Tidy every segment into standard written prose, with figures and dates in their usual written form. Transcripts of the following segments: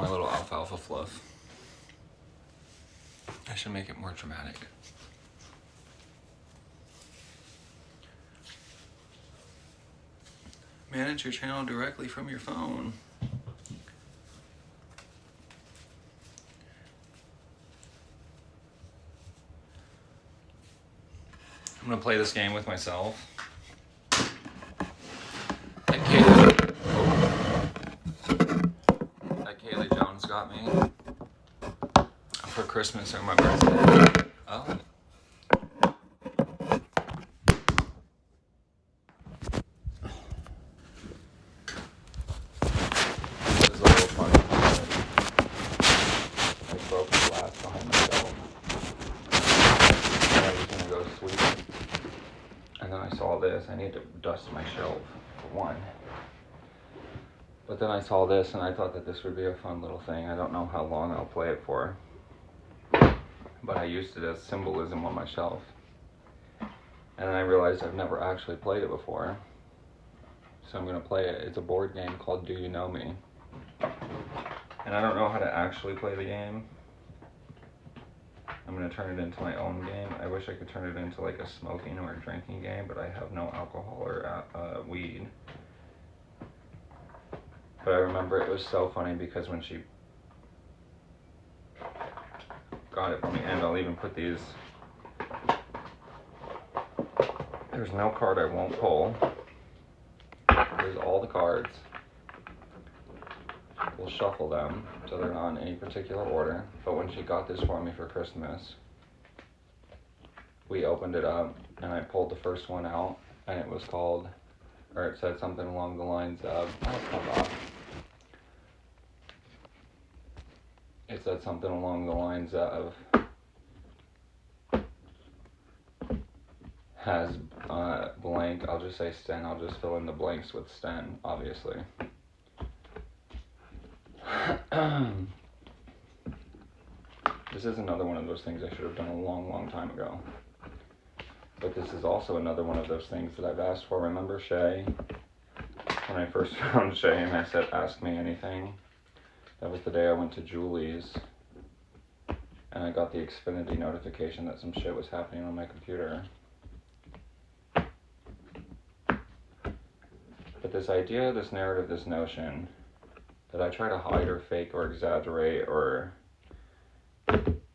my little alfalfa fluff. I should make it more dramatic. Manage your channel directly from your phone. I'm gonna play this game with myself. That Kaylee Jones got me for Christmas or my birthday. Oh. This is a little funny. I broke the glass behind my shelf. And I was gonna go sweep. And then I saw this. I need to dust my shelf for one. But then I saw this and I thought that this would be a fun little thing. I don't know how long I'll play it for. But I used it as symbolism on my shelf. And then I realized I've never actually played it before. So I'm going to play it. It's a board game called Do You Know Me? And I don't know how to actually play the game. I'm going to turn it into my own game. I wish I could turn it into like a smoking or a drinking game, but I have no alcohol or weed. But I remember it was so funny because when she got it for me, and I'll even put these, there's no card I won't pull. There's all the cards. We'll shuffle them so they're not in any particular order. But when she got this for me for Christmas, we opened it up and I pulled the first one out and it was called, or it said something along the lines of, it said something along the lines of, has blank, I'll just say Sten, I'll just fill in the blanks with Sten, obviously. This is another one of those things I should have done a long time ago. But this is also another one of those things that I've asked for. Remember Shay? When I first found Shay and I said, ask me anything. That was the day I went to Julie's. And I got the Xfinity notification that some shit was happening on my computer. But this idea, this narrative, this notion that I try to hide or fake or exaggerate or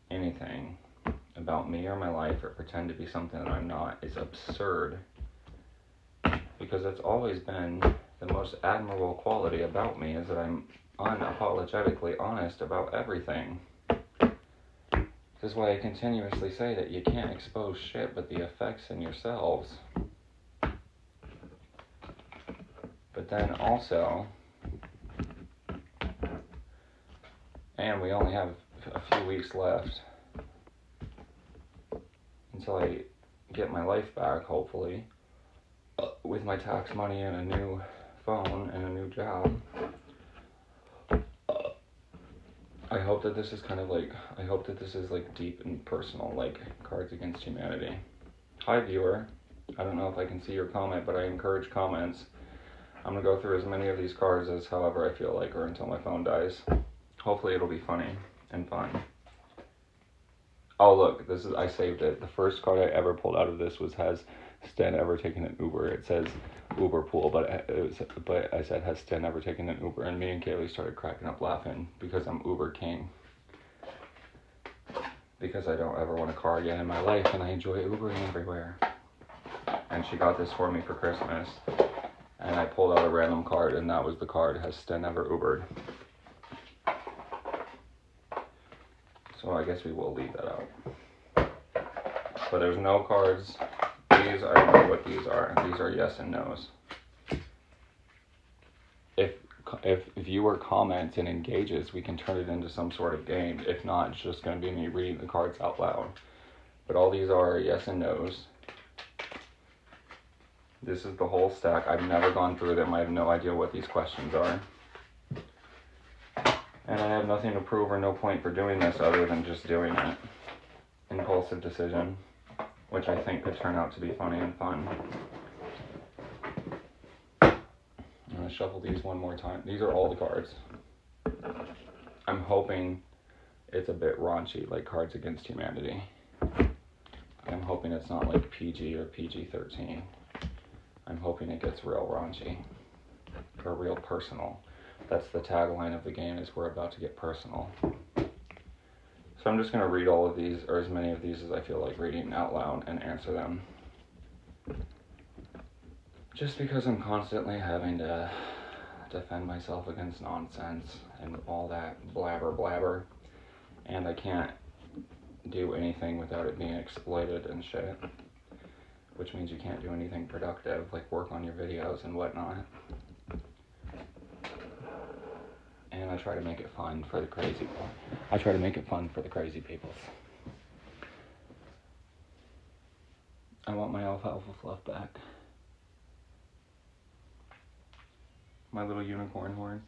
anything about me or my life or pretend to be something that I'm not is absurd. Because it's always been the most admirable quality about me is that I'm unapologetically honest about everything. This is why I continuously say that you can't expose shit but the effects in yourselves. But then also, and we only have a few weeks left until I get my life back, hopefully, with my tax money and a new phone and a new job. I hope that this is kind of like, I hope that this is like deep and personal, like Cards Against Humanity. Hi viewer, I don't know if I can see your comment, but I encourage comments. I'm going to go through as many of these cards as however I feel like or until my phone dies. Hopefully it'll be funny and fun. Oh look, this is, I saved it. The first card I ever pulled out of this was, has Sten ever taken an Uber? It says Uber pool, but I said, has Sten ever taken an Uber? And me and Kaylee started cracking up laughing because I'm Uber king. Because I don't ever want a car again in my life and I enjoy Ubering everywhere. And she got this for me for Christmas. And I pulled out a random card and that was the card, has Sten ever Ubered? So I guess we will leave that out. But there's no cards. These, I don't know what these are. These are yes and no's. If viewer comments and engages, we can turn it into some sort of game. If not, it's just going to be me reading the cards out loud. But all these are yes and no's. This is the whole stack. I've never gone through them. I have no idea what these questions are. And I have nothing to prove or no point for doing this other than just doing it. Impulsive decision, which I think could turn out to be funny and fun. I'm going to shuffle these one more time. These are all the cards. hoping it's a bit raunchy, like Cards Against Humanity. I'm hoping it's not like PG or PG-13. I'm hoping it gets real raunchy or real personal. That's the tagline of the game, is we're about to get personal. So I'm just going to read all of these, or as many of these as I feel like reading out loud, and answer them. Just because I'm constantly having to defend myself against nonsense and all that blabber, and I can't do anything without it being exploited and shit, which means you can't do anything productive, like work on your videos and whatnot. And I try to make it fun for the crazy people. I want my alfalfa fluff back. My little unicorn horn.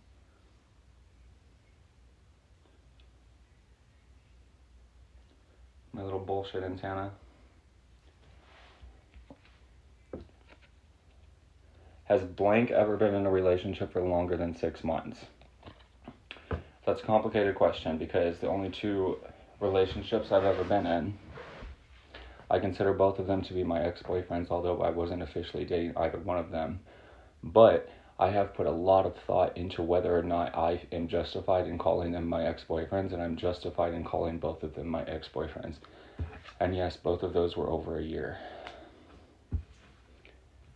My little bullshit antenna. Has blank ever been in a relationship for longer than 6 months? That's a complicated question because the only 2 relationships I've ever been in, I consider both of them to be my ex-boyfriends, although I wasn't officially dating either one of them. But I have put a lot of thought into whether or not I am justified in calling them my ex-boyfriends, and I'm justified in calling both of them my ex-boyfriends. And yes, both of those were over a year.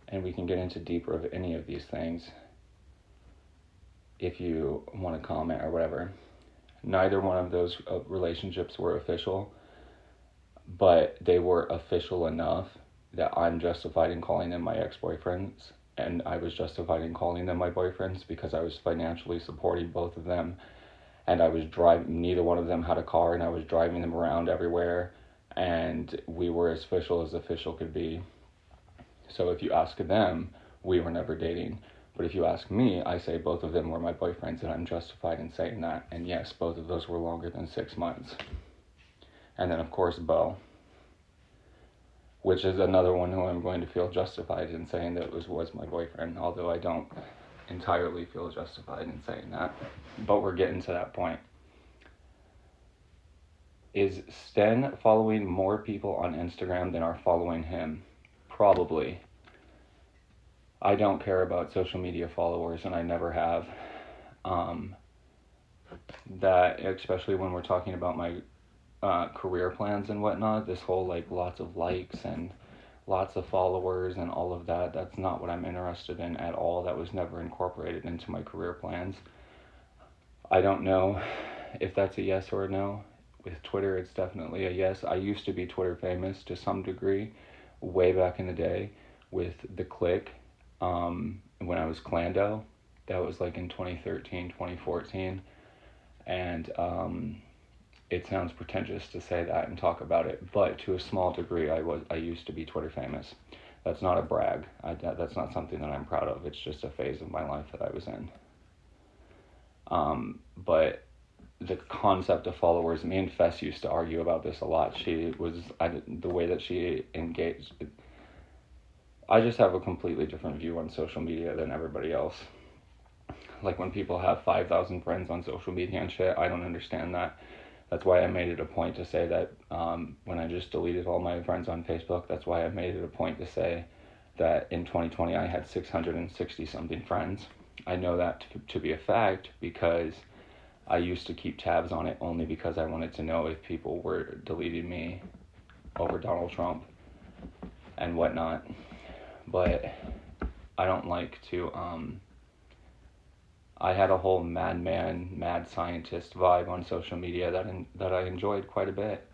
And we can get into deeper of any of these things if you want to comment or whatever. Neither one of those relationships were official, but they were official enough that I'm justified in calling them my ex-boyfriends, and I was justified in calling them my boyfriends because I was financially supporting both of them, and I was driving, neither one of them had a car, and I was driving them around everywhere, and we were as official could be. So if you ask them, we were never dating. But if you ask me, I say both of them were my boyfriends, and I'm justified in saying that. And yes, both of those were longer than 6 months. And then, of course, Bo, which is another one who I'm going to feel justified in saying that was my boyfriend, although I don't entirely feel justified in saying that. But we're getting to that point. Is Sten following more people on Instagram than are following him? Probably. I don't care about social media followers, and I never have. That, especially when we're talking about my career plans and whatnot, this whole like lots of likes and lots of followers and all of that, that's not what I'm interested in at all. That was never incorporated into my career plans. I don't know if that's a yes or a no. With Twitter, it's definitely a yes. I used to be Twitter famous to some degree way back in the day with the clique when I was Clando. That was like in 2013, 2014. And it sounds pretentious to say that and talk about it, but to a small degree, I used to be Twitter famous. That's not a brag. That's not something that I'm proud of. It's just a phase of my life that I was in. But the concept of followers, me and Fess used to argue about this a lot. The way that she engaged, I just have a completely different view on social media than everybody else. Like when people have 5,000 friends on social media and shit, I don't understand that. That's why I made it a point to say that when I just deleted all my friends on Facebook, that's why I made it a point to say that in 2020 I had 660 something friends. I know that to be a fact because I used to keep tabs on it only because I wanted to know if people were deleting me over Donald Trump and whatnot. But I don't like to, I had a whole madman, mad scientist vibe on social media that I enjoyed quite a bit.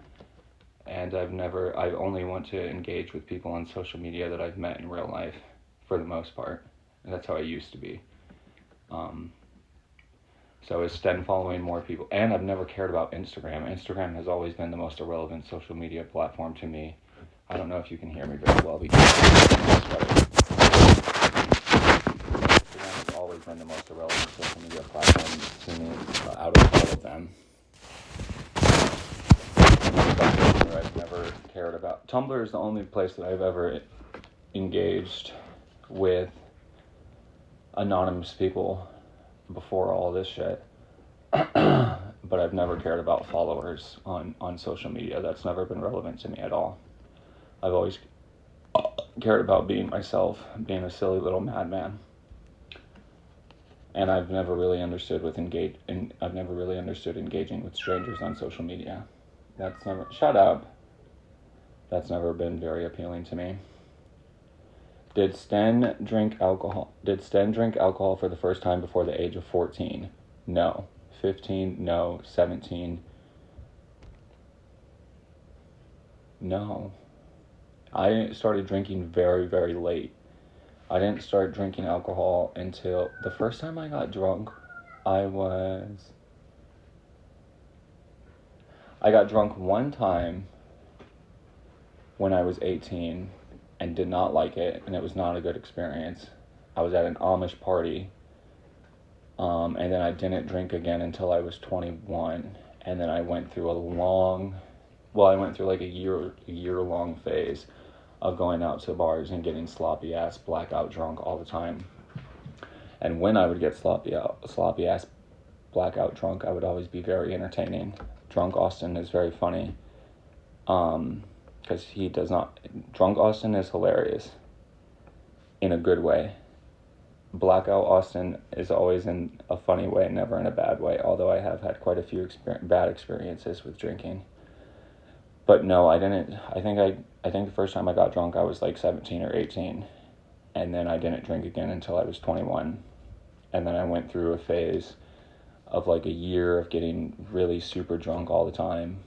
And I only want to engage with people on social media that I've met in real life for the most part. And that's how I used to be. So is Sten following more people? And I've never cared about Instagram. Instagram has always been the most irrelevant social media platform to me. I don't know if you can hear me very well because Instagram has always been the most irrelevant social media platform to me out of all of them. I've never cared about. Tumblr is the only place that I've ever engaged with anonymous people before all this shit. but I've never cared about followers on social media. That's never been relevant to me at all. I've always cared about being myself, being a silly little madman. And I've never really understood engaging with strangers on social media. Shut up. That's never been very appealing to me. Did Sten drink alcohol for the first time before the age of 14? No. 15? No. 17? No. I started drinking very, very late. I didn't start drinking alcohol until the first time I got drunk. I got drunk one time when I was 18 and did not like it, and it was not a good experience. I was at an Amish party, and then I didn't drink again until I was 21, and then I went through like a year-long phase of going out to bars and getting sloppy ass, blackout drunk all the time. And when I would get sloppy ass, blackout drunk, I would always be very entertaining. Drunk Austin is very funny. Because Drunk Austin is hilarious. In a good way. Blackout Austin is always in a funny way, never in a bad way. Although I have had quite a few bad experiences with drinking. But no, I didn't. I think the first time I got drunk, I was like 17 or 18. And then I didn't drink again until I was 21. And then I went through a phase of like a year of getting really super drunk all the time.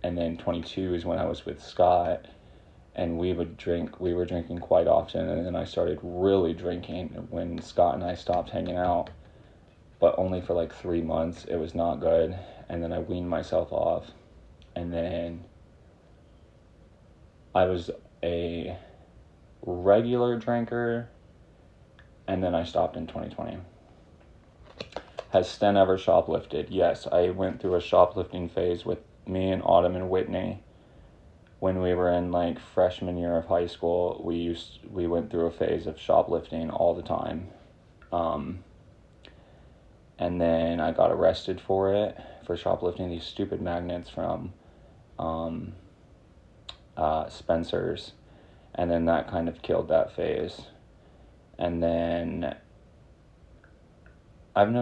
And then 22 is when I was with Scott, and we were drinking quite often. And then I started really drinking when Scott and I stopped hanging out, but only for like 3 months. It was not good. And then I weaned myself off. And then I was a regular drinker, and then I stopped in 2020. Has Sten ever shoplifted? Yes, I went through a shoplifting phase with me and Autumn and Whitney. When we were in like freshman year of high school, we went through a phase of shoplifting all the time. And then I got arrested for shoplifting these stupid magnets from Spencer's, and then that kind of killed that phase. And then I've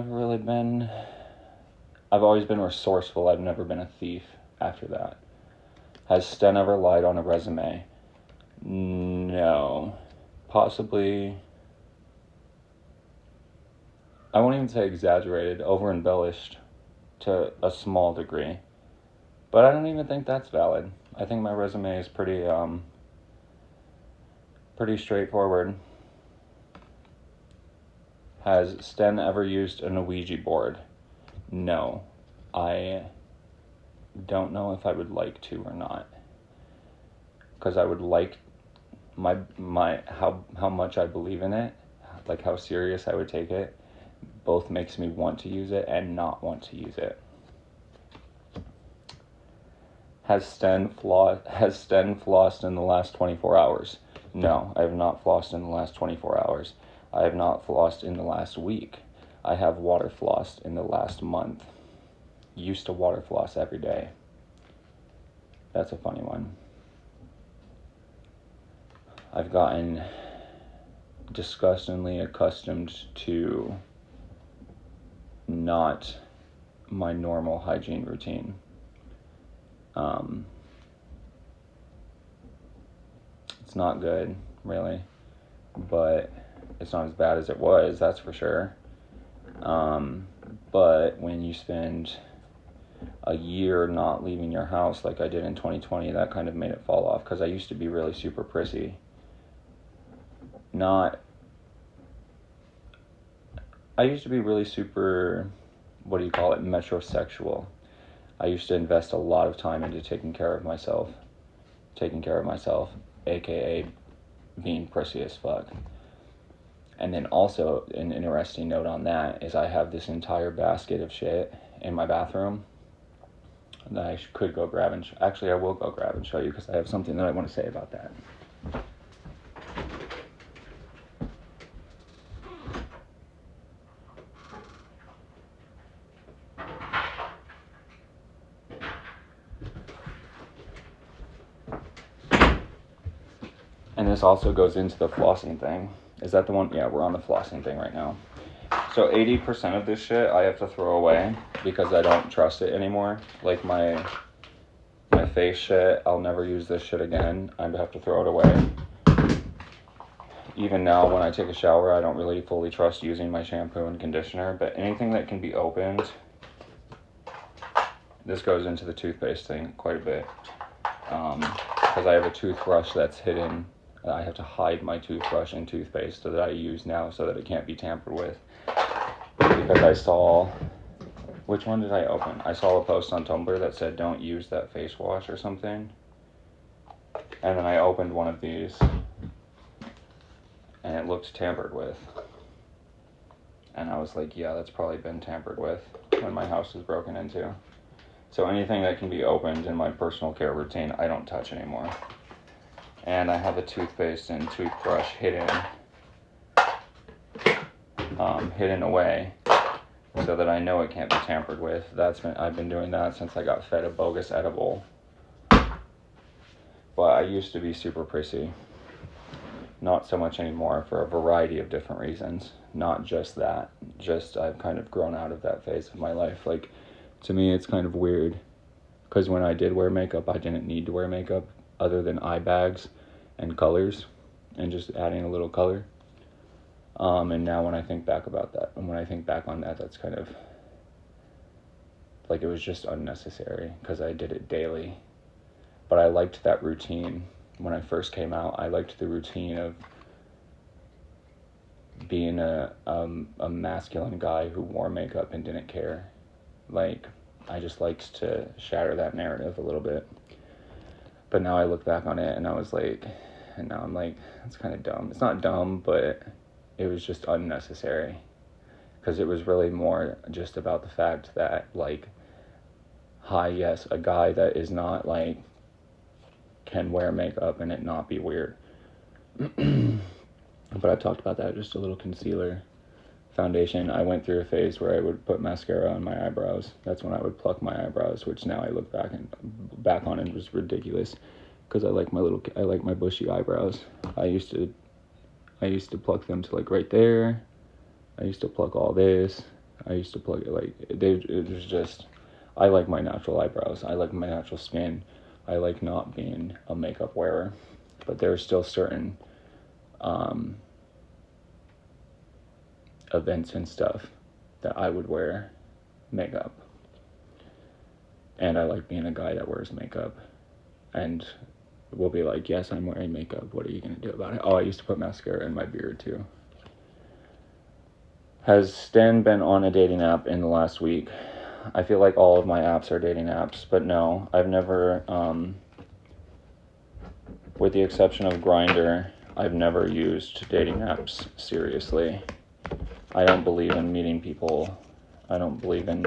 always been resourceful. I've never been a thief after that. Has Sten ever lied on a resume? No. Possibly, I won't even say exaggerated, over-embellished to a small degree. But I don't even think that's valid. I think my resume is pretty straightforward. Has Sten ever used an Ouija board? No. I don't know if I would like to or not. Because I would like how much I believe in it, like how serious I would take it, both makes me want to use it and not want to use it. Has Sten flossed in the last 24 hours? No, I have not flossed in the last 24 hours. I have not flossed in the last week. I have water flossed in the last month. Used to water floss every day. That's a funny one. I've gotten disgustingly accustomed to not my normal hygiene routine. It's not good, really, but it's not as bad as it was, that's for sure. But when you spend a year not leaving your house like I did in 2020, that kind of made it fall off, because I used to be really super prissy. I used to be really super, metrosexual. I used to invest a lot of time into taking care of myself, aka being prissy as fuck. And then also, an interesting note on that is I have this entire basket of shit in my bathroom that I could go grab and actually I will go grab and show you, because I have something that I want to say about that. this also goes into the flossing thing. Is that the one? Yeah, we're on the flossing thing right now. So 80% of this shit I have to throw away because I don't trust it anymore. Like my face shit, I'll never use this shit again. I have to throw it away. Even now when I take a shower, I don't really fully trust using my shampoo and conditioner, but anything that can be opened, this goes into the toothpaste thing quite a bit. Because I have a toothbrush that's hidden. I have to hide my toothbrush and toothpaste that I use now so that it can't be tampered with. Because I saw, which one did I open? I saw a post on Tumblr that said don't use that face wash or something. And then I opened one of these and it looked tampered with. And I was like, yeah, that's probably been tampered with when my house was broken into. So anything that can be opened in my personal care routine, I don't touch anymore. And I have a toothpaste and toothbrush hidden away so that I know it can't be tampered with. I've been doing that since I got fed a bogus edible. But I used to be super prissy. Not so much anymore for a variety of different reasons. Not just that. Just I've kind of grown out of that phase of my life. Like, to me, it's kind of weird. Because when I did wear makeup, I didn't need to wear makeup other than eye bags and colors. And just adding a little color. And now when I think back about that, and when I think back on that, that's kind of... like, it was just unnecessary. Because I did it daily. But I liked that routine. When I first came out, I liked the routine of being a masculine guy who wore makeup and didn't care. Like, I just liked to shatter that narrative a little bit. But now I look back on it and I was like, and now I'm like, it's kind of dumb. It's not dumb, but it was just unnecessary. Because it was really more just about the fact that, like, hi, yes, a guy that is not, like, can wear makeup and it not be weird. But I've talked about that. Just a little concealer, foundation. I went through a phase where I would put mascara on my eyebrows. That's when I would pluck my eyebrows, which now I look back on and was ridiculous because I like my bushy eyebrows. I used to pluck them to like right there. I used to pluck all this. I used to pluck it like it was just. I like my natural eyebrows. I like my natural skin. I like not being a makeup wearer, but there are still certain events and stuff that I would wear makeup. And I like being a guy that wears makeup and will be like, yes, I'm wearing makeup. What are you going to do about it? Oh, I used to put mascara in my beard too. Has Stan been on a dating app in the last week? I feel like all of my apps are dating apps, but no, I've never, with the exception of Grindr, I've never used dating apps seriously. I don't believe in meeting people. I don't believe in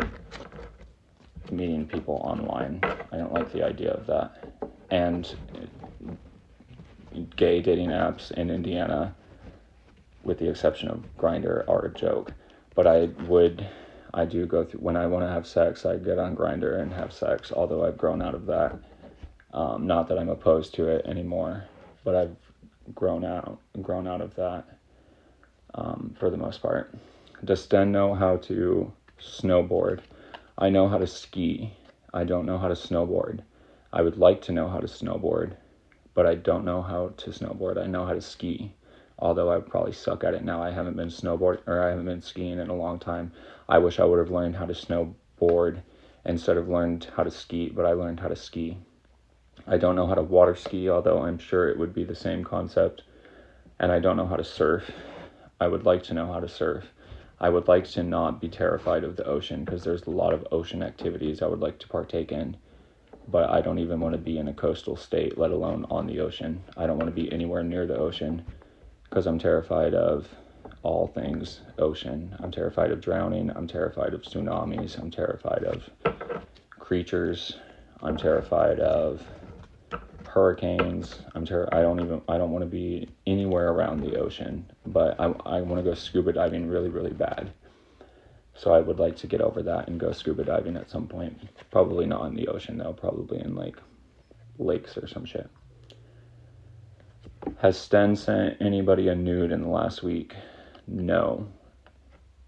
meeting people online. I don't like the idea of that. And gay dating apps in Indiana, with the exception of Grindr, are a joke. But I do go through, when I want to have sex, I get on Grindr and have sex, although I've grown out of that. Not that I'm opposed to it anymore, but I've grown out of that for the most part. Does Sten know how to snowboard? I know how to ski. I don't know how to snowboard. I would like to know how to snowboard, but I don't know how to snowboard. I know how to ski, although I would probably suck at it now. I haven't been skiing in a long time. I wish I would have learned how to snowboard instead of learned how to ski, but I learned how to ski. I don't know how to water ski, although I'm sure it would be the same concept. And I don't know how to surf. I would like to know how to surf. I would like to not be terrified of the ocean because there's a lot of ocean activities I would like to partake in. But I don't even want to be in a coastal state, let alone on the ocean. I don't want to be anywhere near the ocean because I'm terrified of all things ocean. I'm terrified of drowning. I'm terrified of tsunamis. I'm terrified of creatures. I'm terrified of hurricanes. I don't want to be anywhere around the ocean, but I want to go scuba diving really, really bad. So I would like to get over that and go scuba diving at some point. Probably not in the ocean though, probably in like lakes or some shit. Has Sten sent anybody a nude in the last week? No.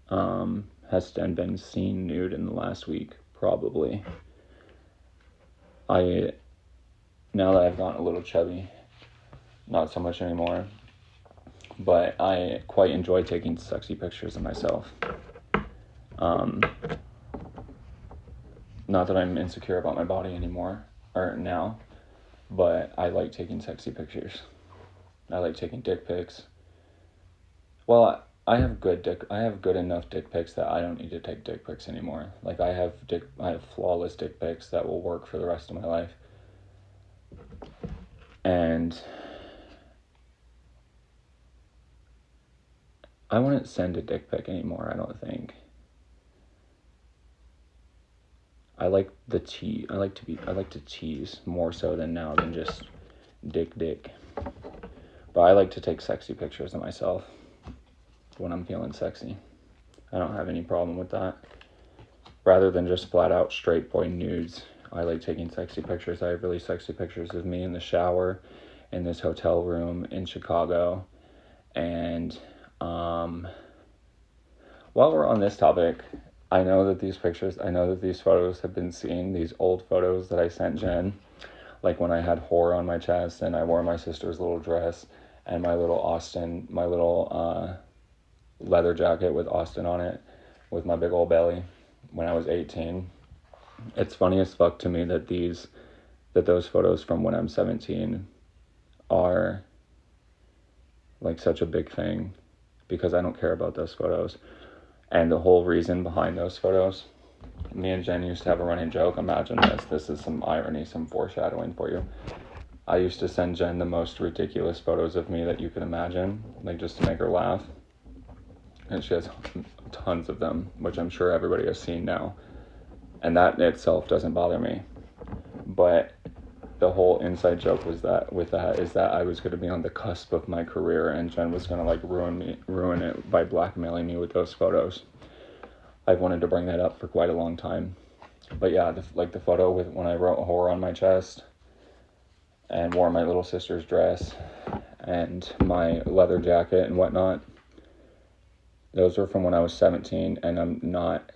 Has Sten been seen nude in the last week? Probably. Now that I've gotten a little chubby, not so much anymore, but I quite enjoy taking sexy pictures of myself. Not that I'm insecure about my body anymore, or now, but I like taking sexy pictures. I like taking dick pics. Well, I have good enough dick pics that I don't need to take dick pics anymore. Like I have flawless dick pics that will work for the rest of my life. And I wouldn't send a dick pic anymore, I don't think. I like to tease more so than now than just dick. But I like to take sexy pictures of myself when I'm feeling sexy. I don't have any problem with that. Rather than just flat out straight boy nudes, I like taking sexy pictures. I have really sexy pictures of me in the shower in this hotel room in Chicago. And while we're on this topic, I know that these photos have been seen, these old photos that I sent Jen, like when I had whore on my chest and I wore my sister's little dress and my little leather jacket with Austin on it with my big old belly when I was 18. It's funny as fuck to me that those photos from when I'm 17 are like such a big thing, because I don't care about those photos. And the whole reason behind those photos, me and Jen used to have a running joke. Imagine this is some irony, some foreshadowing for you. I used to send Jen the most ridiculous photos of me that you could imagine, like just to make her laugh. And she has tons of them, which I'm sure everybody has seen now. And that in itself doesn't bother me. But the whole inside joke is that I was going to be on the cusp of my career and Jen was going to like ruin it by blackmailing me with those photos. I've wanted to bring that up for quite a long time. But yeah, the photo with when I wrote whore on my chest and wore my little sister's dress and my leather jacket and whatnot, those were from when I was 17, and I'm not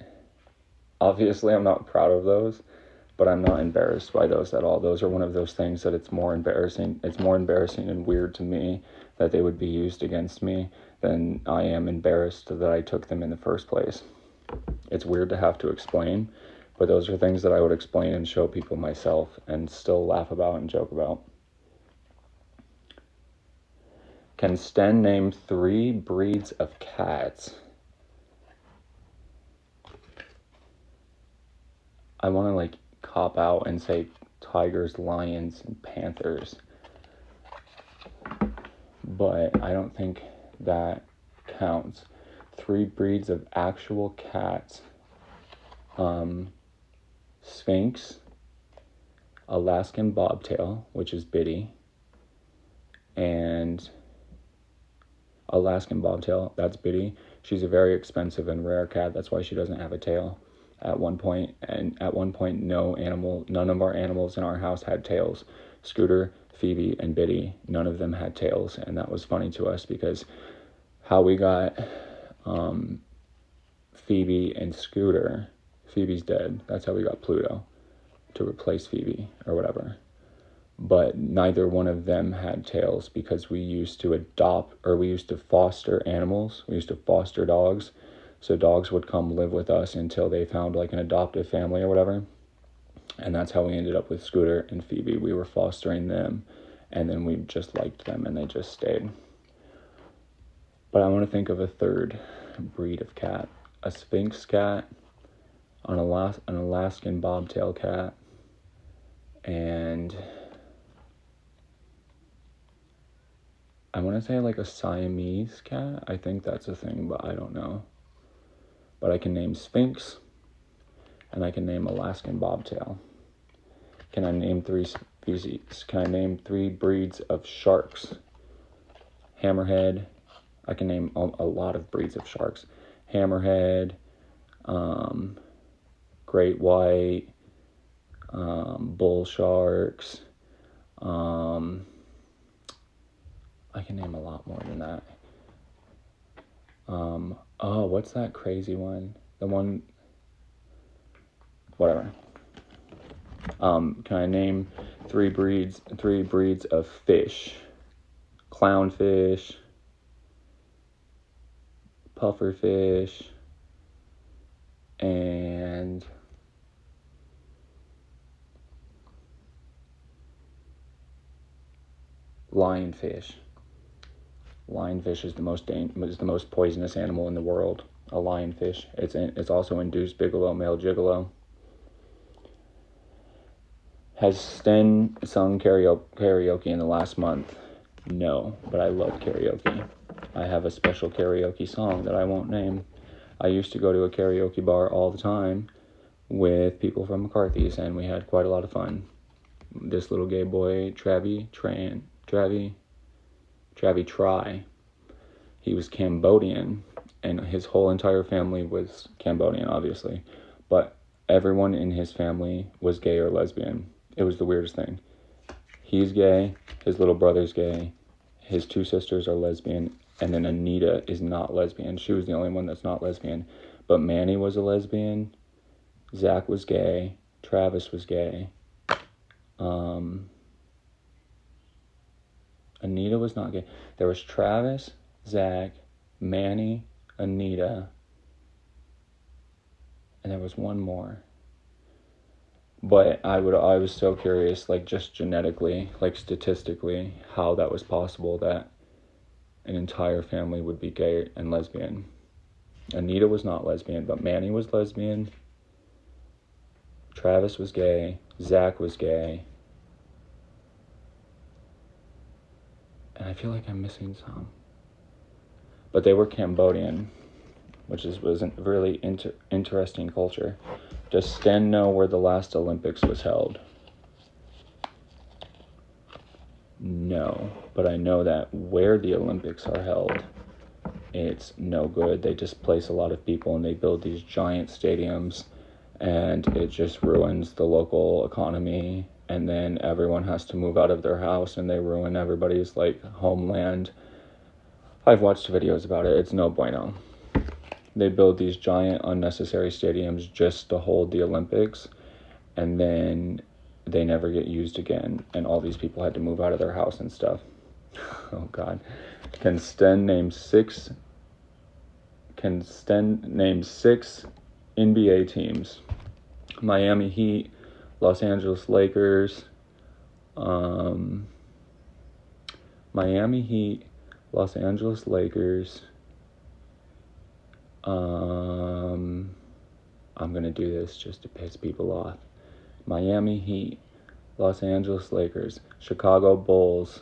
proud of those, but I'm not embarrassed by those at all. Those are one of those things that it's more embarrassing and weird to me that they would be used against me than I am embarrassed that I took them in the first place. It's weird to have to explain, but those are things that I would explain and show people myself and still laugh about and joke about. Can Sten name 3 breeds of cats? I want to like cop out and say tigers, lions, and panthers, but I don't think that counts. 3 breeds of actual cats: Sphinx, Alaskan Bobtail, which is Biddy, and Alaskan Bobtail, that's Biddy. She's a very expensive and rare cat. That's why she doesn't have a tail. At one point, none of our animals in our house had tails. Scooter, Phoebe, and Biddy, none of them had tails, and that was funny to us because how we got Phoebe and Scooter, Phoebe's dead. That's how we got Pluto to replace Phoebe or whatever. But neither one of them had tails because we used to foster animals. We used to foster dogs. So dogs would come live with us until they found like an adoptive family or whatever. And that's how we ended up with Scooter and Phoebe. We were fostering them, and then we just liked them and they just stayed. But I want to think of a third breed of cat. A Sphinx cat, an Alaskan Bobtail cat, and I want to say like a Siamese cat. I think that's a thing, but I don't know. But I can name Sphinx, and I can name Alaskan Bobtail. Can I name 3 species? Can I name 3 breeds of sharks? Hammerhead. I can name a lot of breeds of sharks. Hammerhead, great white, bull sharks, I can name a lot more than that. Oh, what's that crazy one? The one, whatever. Can I name three breeds of fish? Clownfish, pufferfish, and lionfish. Lionfish is the most poisonous animal in the world. A lionfish. It's also induced bigelow, male gigolo. Has Sten sung karaoke in the last month? No, but I love karaoke. I have a special karaoke song that I won't name. I used to go to a karaoke bar all the time with people from McCarthy's, and we had quite a lot of fun. This little gay boy, Travi Try, he was Cambodian, and his whole entire family was Cambodian, obviously, but everyone in his family was gay or lesbian. It was the weirdest thing. He's gay, his little brother's gay, his two sisters are lesbian, and then Anita is not lesbian. She was the only one that's not lesbian. But Manny was a lesbian, Zach was gay, Travis was gay, Anita was not gay. There was Travis, Zach, Manny, Anita, and there was one more. But I was so curious, like just genetically, like statistically, how that was possible that an entire family would be gay and lesbian. Anita was not lesbian, but Manny was lesbian. Travis was gay. Zach was gay. And I feel like I'm missing some. But they were Cambodian, which was a really interesting culture. Does Sten know where the last Olympics was held? No, but I know that where the Olympics are held, it's no good. They displace a lot of people and they build these giant stadiums, and it just ruins the local economy, and then everyone has to move out of their house and they ruin everybody's like homeland. I've watched videos about it. It's no bueno. They build these giant unnecessary stadiums just to hold the Olympics, and then they never get used again, and all these people had to move out of their house and stuff. Oh God. Can Sten name six NBA teams? Miami Heat, Los Angeles Lakers, Miami Heat, Los Angeles Lakers. I'm gonna do this just to piss people off. Miami Heat, Los Angeles Lakers, Chicago Bulls,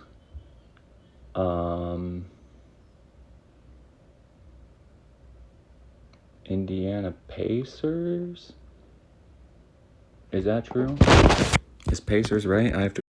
Indiana Pacers? Is that true? Is Pacers right? I have to